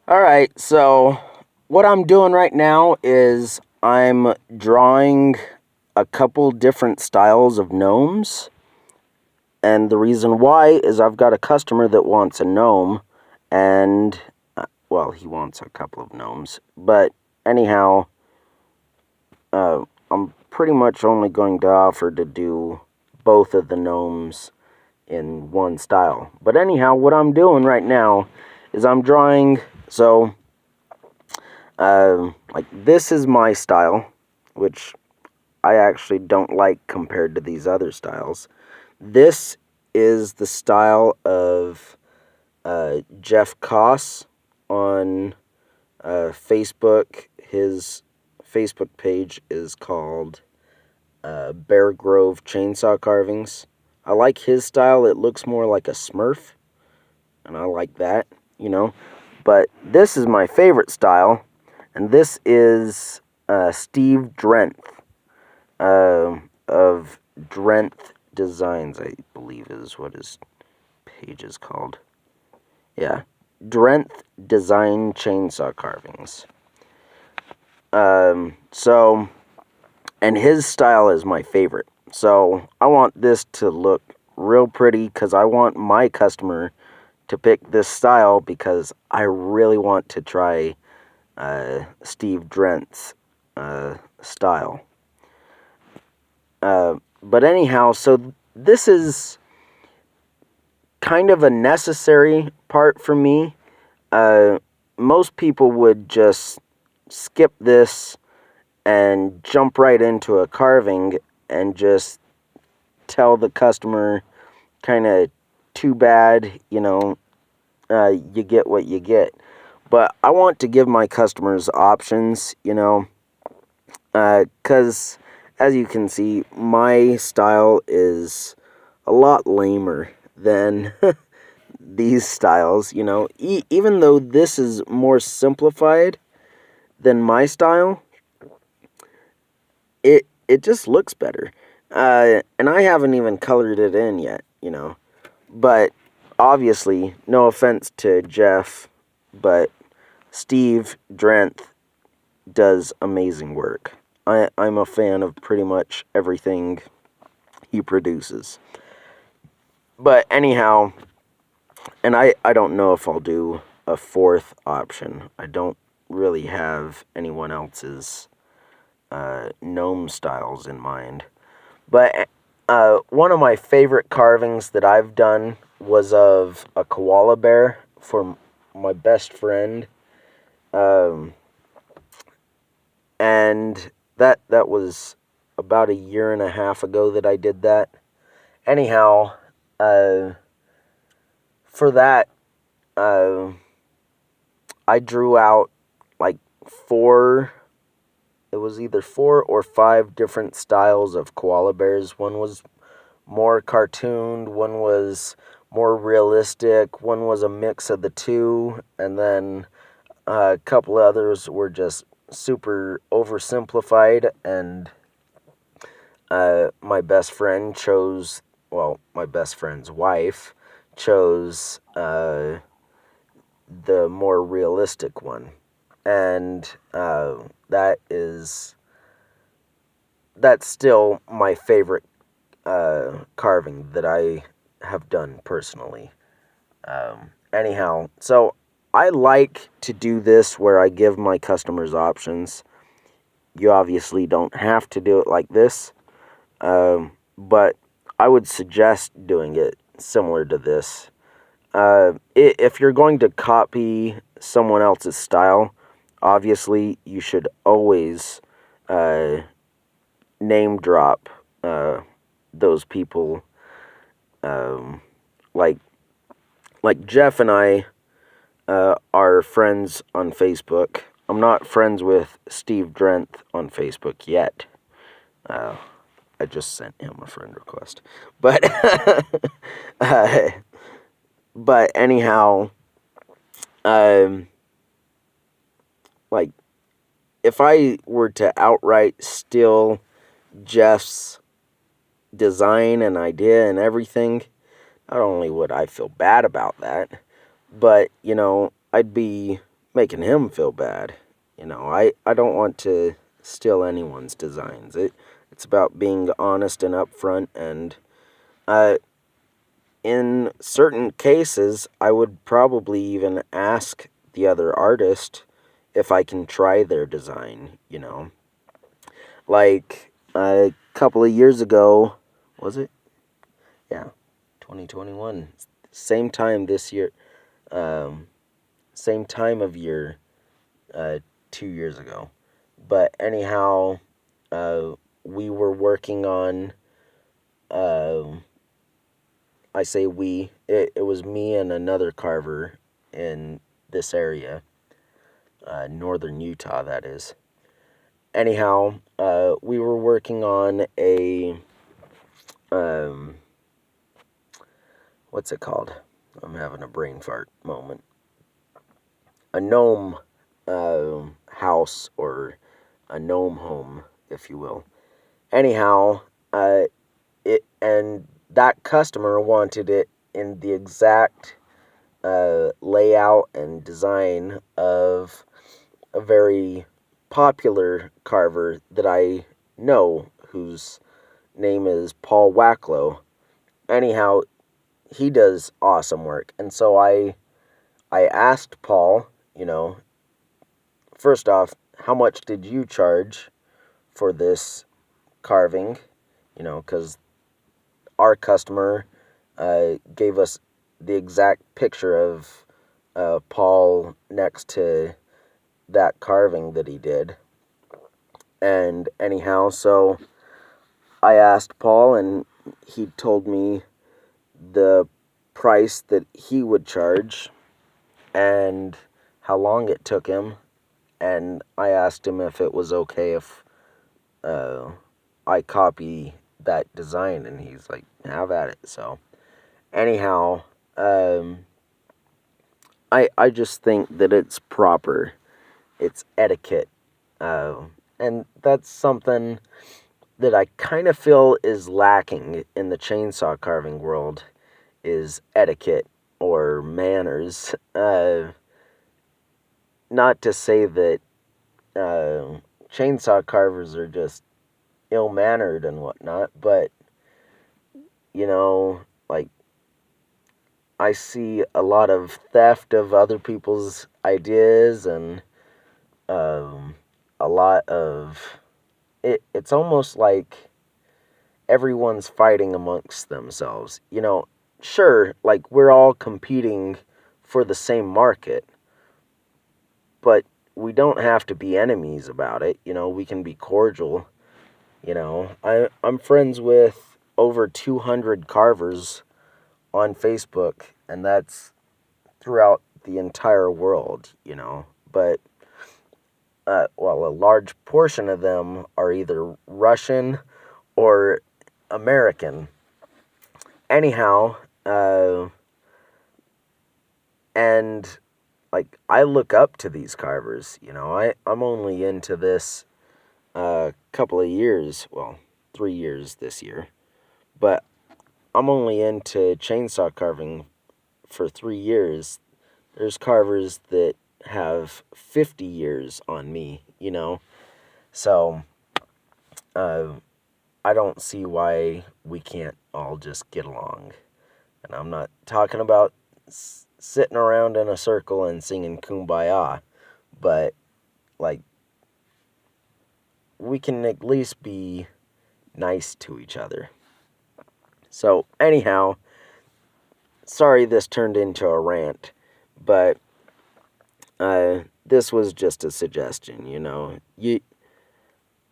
Alright, so what I'm doing right now is I'm drawing a couple different styles of gnomes. And the reason why is I've got a customer that wants a gnome, and, he wants a couple of gnomes. But anyhow, I'm pretty much only going to offer to do both of the gnomes in one style. But anyhow, what I'm doing right now is I'm drawing, so, this is my style, which I actually don't like compared to these other styles. This is the style of Jeff Koss on Facebook. His Facebook page is called Bear Grove Chainsaw Carvings. I like his style. It looks more like a Smurf, and I like that, But this is my favorite style, and this is Steve Drenth of Drenth Designs, I believe is what his page is called. Yeah, Drenth Design Chainsaw Carvings. And his style is my favorite. So I want this to look real pretty because I want my customer to pick this style because I really want to try Steve Drenth's style. But anyhow, so this is kind of a necessary part for me. Most people would just skip this and jump right into a carving and just tell the customer kind of too bad, you get what you get. But I want to give my customers options, because as you can see, my style is a lot lamer than these styles, even though this is more simplified than my style, it just looks better. And I haven't even colored it in yet, But obviously, no offense to Jeff, but Steve Drenth does amazing work. I'm a fan of pretty much everything he produces. But anyhow, and I don't know if I'll do a fourth option. I don't really have anyone else's gnome styles in mind. But one of my favorite carvings that I've done was of a koala bear for my best friend. And that was about a year and a half ago that I did that. Anyhow, for that, I drew out like it was either 4 or 5 different styles of koala bears. One was more cartooned, one was more realistic, one was a mix of the two, and then a couple others were just super oversimplified, and my best friend's wife chose the more realistic one. And that's still my favorite carving that I have done personally. Anyhow, so I like to do this where I give my customers options. You obviously don't have to do it like this, but I would suggest doing it similar to this. If you're going to copy someone else's style, obviously you should always name drop those people. Like Jeff and I are friends on Facebook. I'm not friends with Steve Drenth on Facebook yet. I just sent him a friend request. But but anyhow, if I were to outright steal Jeff's design and idea and everything, not only would I feel bad about that, but, I'd be making him feel bad. I don't want to steal anyone's designs. It's about being honest and upfront, and uh, in certain cases, I would probably even ask the other artist if I can try their design. Like a couple of years ago, was it? Yeah, 2021. Same time this year, um, same time of year, uh, 2 years ago. But anyhow, uh, we were working on, um I say we, it was me and another carver in this area, northern Utah, that is. Anyhow, we were working on um, what's it called? I'm having a brain fart moment. A gnome house, or a gnome home, if you will. Anyhow, and that customer wanted it in the exact layout and design of a very popular carver that I know, whose name is Paul Wacklow. Anyhow, he does awesome work. And so I asked Paul, first off, how much did you charge for this carving? Because our customer gave us the exact picture of Paul next to that carving that he did. And anyhow, so I asked Paul, and he told me the price that he would charge and how long it took him. And I asked him if it was okay if I copy that design, and he's like, have at it. So anyhow, I just think that it's proper. It's etiquette. And that's something that I kind of feel is lacking in the chainsaw carving world, is etiquette or manners. Not to say that chainsaw carvers are just ill-mannered and whatnot, but, like, I see a lot of theft of other people's ideas, and a lot of it's almost like everyone's fighting amongst themselves. Sure, like, we're all competing for the same market, but we don't have to be enemies about it. We can be cordial. I'm friends with over 200 carvers on Facebook, and that's throughout the entire world. But well, a large portion of them are either Russian or American. Anyhow, and like, I look up to these carvers. I'm only into this couple of years, well, 3 years this year, but I'm only into chainsaw carving for 3 years. There's carvers that have 50 years on me, so I don't see why we can't all just get along. And I'm not talking about sitting around in a circle and singing Kumbaya, but, like, we can at least be nice to each other. So, anyhow, sorry this turned into a rant, but this was just a suggestion.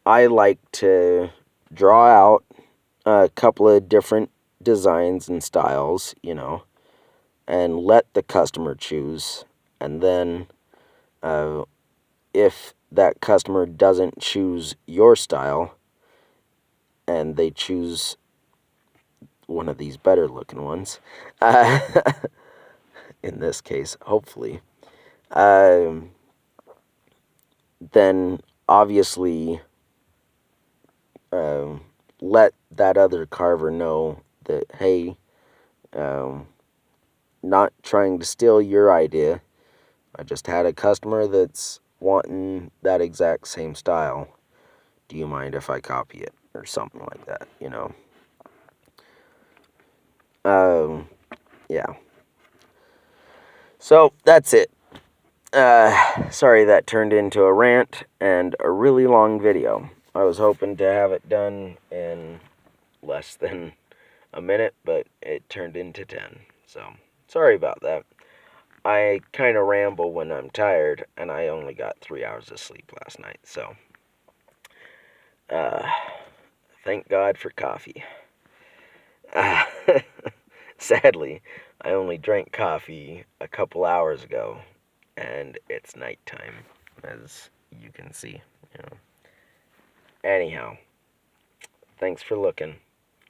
I like to draw out a couple of different designs and styles, and let the customer choose. And then if that customer doesn't choose your style and they choose one of these better looking ones, in this case, hopefully, then obviously let that other carver know that, hey, not trying to steal your idea. I just had a customer that's wanting that exact same style. Do you mind if I copy it? Or something like that, you know. Yeah. So, that's it. Sorry that turned into a rant and a really long video. I was hoping to have it done in less than a minute, but it turned into 10. So, sorry about that. I kind of ramble when I'm tired, and I only got 3 hours of sleep last night, so thank God for coffee. Sadly, I only drank coffee a couple hours ago, and it's nighttime, as you can see. You know. Anyhow, thanks for looking.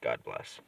God bless.